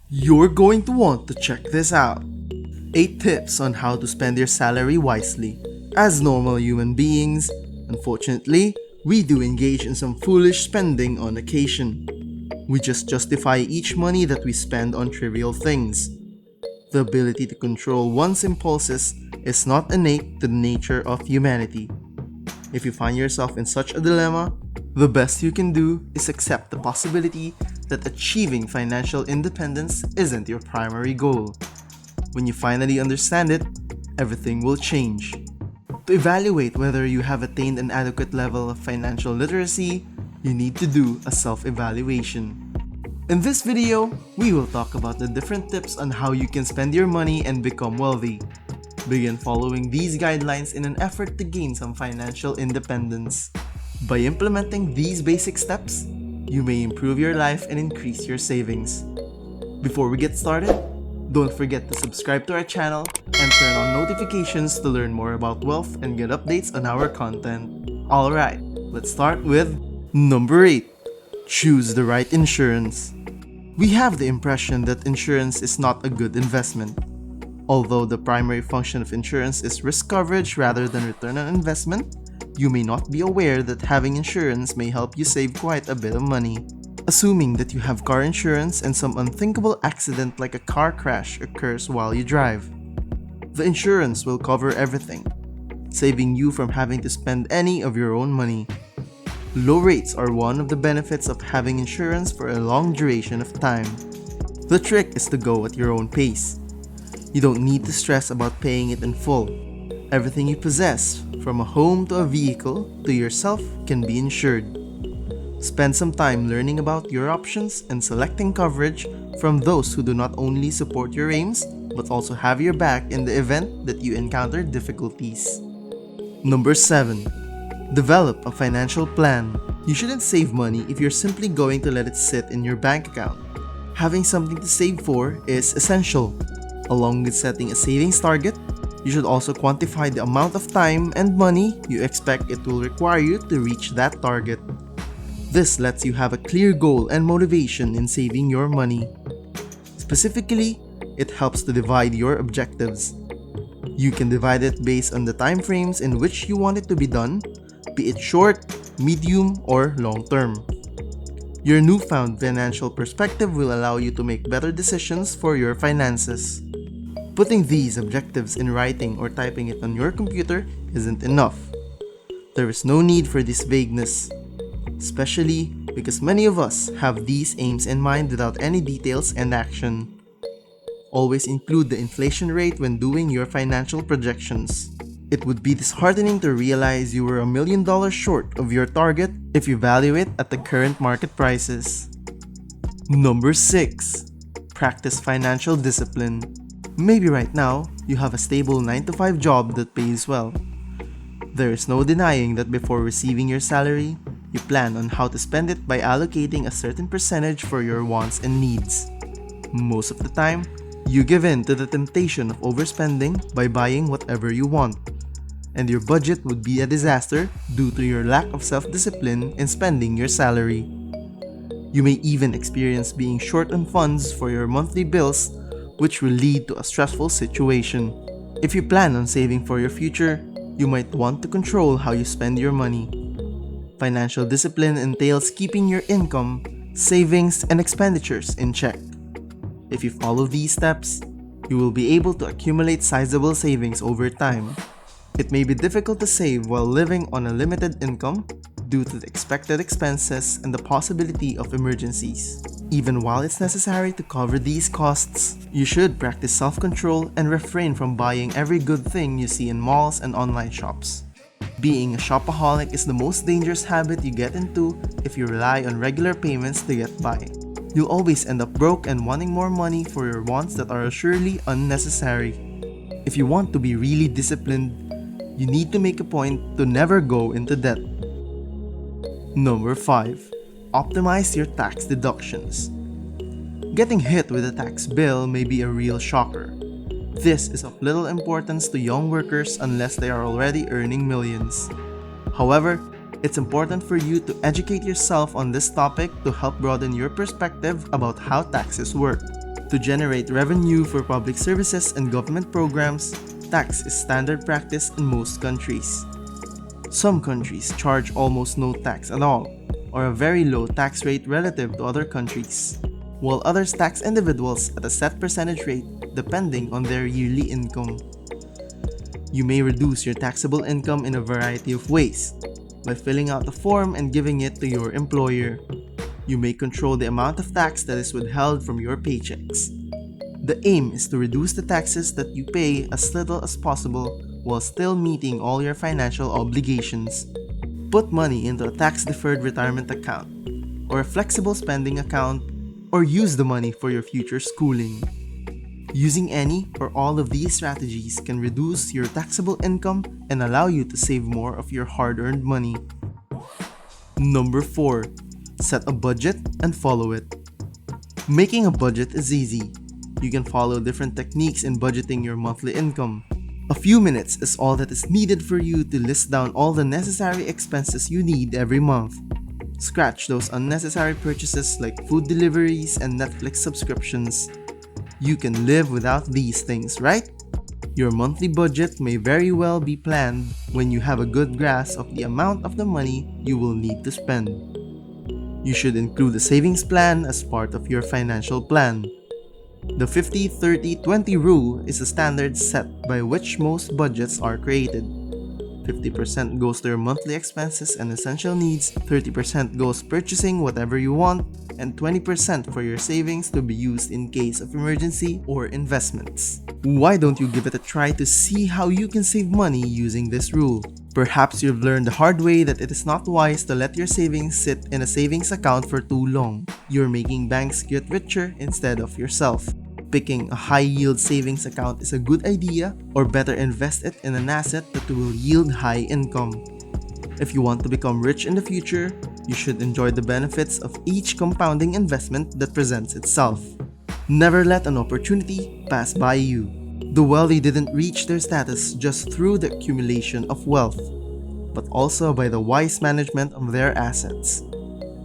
You're going to want to check this out. 8 tips on how to spend your salary wisely. As normal human beings, unfortunately, we do engage in some foolish spending on occasion. We just justify each money that we spend on trivial things. The ability to control one's impulses is not innate to the nature of humanity. If you find yourself in such a dilemma, the best you can do is accept the possibility that achieving financial independence isn't your primary goal. When you finally understand it, everything will change. To evaluate whether you have attained an adequate level of financial literacy, you need to do a self-evaluation. In this video, we will talk about the different tips on how you can spend your money and become wealthy. Begin following these guidelines in an effort to gain some financial independence. By implementing these basic steps, you may improve your life and increase your savings. Before we get started, don't forget to subscribe to our channel and turn on notifications to learn more about wealth and get updates on our content. Alright, let's start with number 8. Choose the right insurance. We have the impression that insurance is not a good investment. Although the primary function of insurance is risk coverage rather than return on investment, you may not be aware that having insurance may help you save quite a bit of money. Assuming that you have car insurance and some unthinkable accident like a car crash occurs while you drive. The insurance will cover everything, saving you from having to spend any of your own money. Low rates are one of the benefits of having insurance for a long duration of time. The trick is to go at your own pace. You don't need to stress about paying it in full. Everything you possess, from a home to a vehicle to yourself, can be insured. Spend some time learning about your options and selecting coverage from those who do not only support your aims, but also have your back in the event that you encounter difficulties. Number 7. Develop a financial plan. You shouldn't save money if you're simply going to let it sit in your bank account. Having something to save for is essential. Along with setting a savings target, you should also quantify the amount of time and money you expect it will require you to reach that target. This lets you have a clear goal and motivation in saving your money. Specifically, it helps to divide your objectives. You can divide it based on the time frames in which you want it to be done, be it short, medium, or long term. Your newfound financial perspective will allow you to make better decisions for your finances. Putting these objectives in writing or typing it on your computer isn't enough. There is no need for this vagueness, especially because many of us have these aims in mind without any details and action. Always include the inflation rate when doing your financial projections. It would be disheartening to realize you were $1 million short of your target if you value it at the current market prices. Number 6. Practice financial discipline. Maybe right now, you have a stable 9-to-5 job that pays well. There is no denying that before receiving your salary, you plan on how to spend it by allocating a certain percentage for your wants and needs. Most of the time, you give in to the temptation of overspending by buying whatever you want, and your budget would be a disaster due to your lack of self-discipline in spending your salary. You may even experience being short on funds for your monthly bills, which will lead to a stressful situation. If you plan on saving for your future, you might want to control how you spend your money. Financial discipline entails keeping your income, savings, and expenditures in check. If you follow these steps, you will be able to accumulate sizable savings over time. It may be difficult to save while living on a limited income due to the expected expenses and the possibility of emergencies. Even while it's necessary to cover these costs, you should practice self-control and refrain from buying every good thing you see in malls and online shops. Being a shopaholic is the most dangerous habit you get into if you rely on regular payments to get by. You'll always end up broke and wanting more money for your wants that are surely unnecessary. If you want to be really disciplined, you need to make a point to never go into debt. Number 5. Optimize your tax deductions. Getting hit with a tax bill may be a real shocker. This is of little importance to young workers unless they are already earning millions. However, it's important for you to educate yourself on this topic to help broaden your perspective about how taxes work. To generate revenue for public services and government programs, tax is standard practice in most countries. Some countries charge almost no tax at all, or a very low tax rate relative to other countries, while others tax individuals at a set percentage rate depending on their yearly income. You may reduce your taxable income in a variety of ways. By filling out a form and giving it to your employer. You may control the amount of tax that is withheld from your paychecks. The aim is to reduce the taxes that you pay as little as possible while still meeting all your financial obligations. Put money into a tax-deferred retirement account, or a flexible spending account, or use the money for your future schooling. Using any or all of these strategies can reduce your taxable income and allow you to save more of your hard-earned money. Number 4. Set a budget and follow it. Making a budget is easy. You can follow different techniques in budgeting your monthly income. A few minutes is all that is needed for you to list down all the necessary expenses you need every month. Scratch those unnecessary purchases like food deliveries and Netflix subscriptions. You can live without these things, right? Your monthly budget may very well be planned when you have a good grasp of the amount of the money you will need to spend. You should include a savings plan as part of your financial plan. The 50-30-20 rule is a standard set by which most budgets are created. 50% goes to your monthly expenses and essential needs, 30% goes purchasing whatever you want, and 20% for your savings to be used in case of emergency or investments. Why don't you give it a try to see how you can save money using this rule? Perhaps you've learned the hard way that it is not wise to let your savings sit in a savings account for too long. You're making banks get richer instead of yourself. Picking a high-yield savings account is a good idea, or better invest it in an asset that will yield high income. If you want to become rich in the future, you should enjoy the benefits of each compounding investment that presents itself. Never let an opportunity pass by you. The wealthy didn't reach their status just through the accumulation of wealth, but also by the wise management of their assets.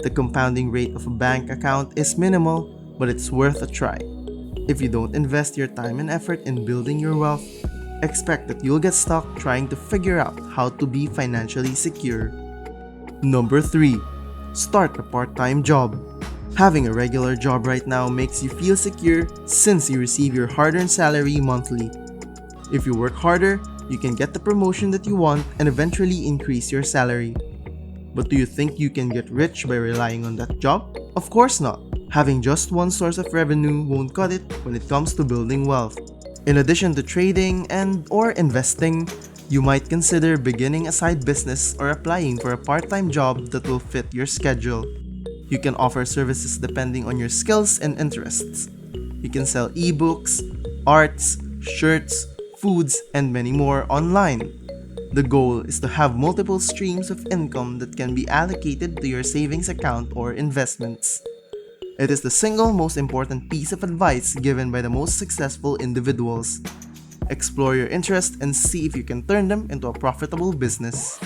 The compounding rate of a bank account is minimal, but it's worth a try. If you don't invest your time and effort in building your wealth, expect that you'll get stuck trying to figure out how to be financially secure. Number 3. Start a part-time job. Having a regular job right now makes you feel secure since you receive your hard-earned salary monthly. If you work harder, you can get the promotion that you want and eventually increase your salary. But do you think you can get rich by relying on that job? Of course not. Having just one source of revenue won't cut it when it comes to building wealth. In addition to trading and/or investing, you might consider beginning a side business or applying for a part-time job that will fit your schedule. You can offer services depending on your skills and interests. You can sell ebooks, arts, shirts, foods, and many more online. The goal is to have multiple streams of income that can be allocated to your savings account or investments. It is the single most important piece of advice given by the most successful individuals. Explore your interests and see if you can turn them into a profitable business.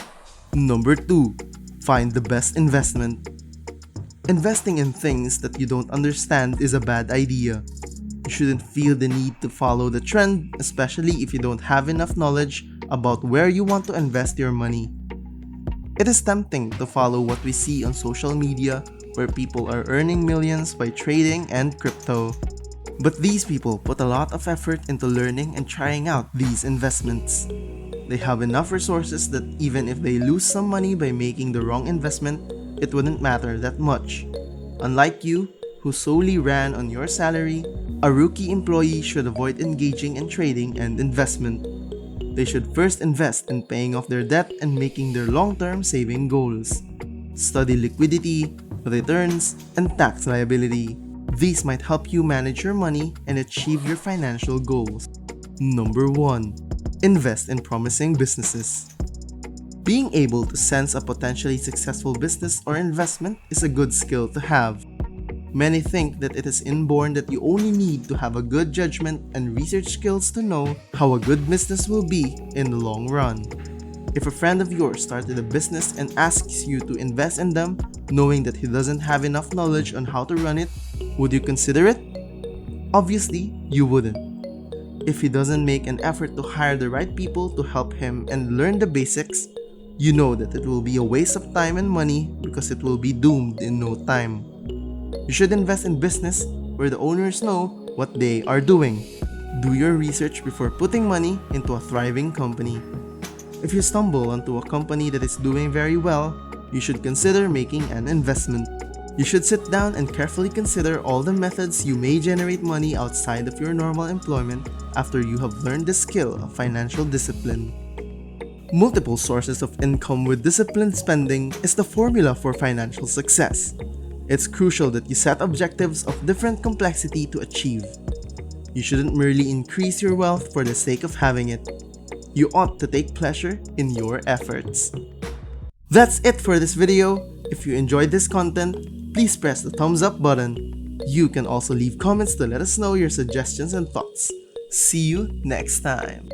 Number 2. Find the best investment. Investing in things that you don't understand is a bad idea. You shouldn't feel the need to follow the trend, especially if you don't have enough knowledge about where you want to invest your money. It is tempting to follow what we see on social media, where people are earning millions by trading and crypto. But these people put a lot of effort into learning and trying out these investments. They have enough resources that even if they lose some money by making the wrong investment, it wouldn't matter that much. Unlike you, who solely ran on your salary, a rookie employee should avoid engaging in trading and investment. They should first invest in paying off their debt and making their long-term saving goals. Study liquidity, returns, and tax liability. These might help you manage your money and achieve your financial goals. Number 1. Invest in promising businesses. Being able to sense a potentially successful business or investment is a good skill to have. Many think that it is inborn that you only need to have a good judgment and research skills to know how a good business will be in the long run. If a friend of yours started a business and asks you to invest in them, knowing that he doesn't have enough knowledge on how to run it, would you consider it? Obviously, you wouldn't. If he doesn't make an effort to hire the right people to help him and learn the basics, you know that it will be a waste of time and money because it will be doomed in no time. You should invest in business where the owners know what they are doing. Do your research before putting money into a thriving company. If you stumble onto a company that is doing very well, you should consider making an investment. You should sit down and carefully consider all the methods you may generate money outside of your normal employment after you have learned the skill of financial discipline. Multiple sources of income with disciplined spending is the formula for financial success. It's crucial that you set objectives of different complexity to achieve. You shouldn't merely increase your wealth for the sake of having it. You ought to take pleasure in your efforts. That's it for this video. If you enjoyed this content, please press the thumbs up button. You can also leave comments to let us know your suggestions and thoughts. See you next time.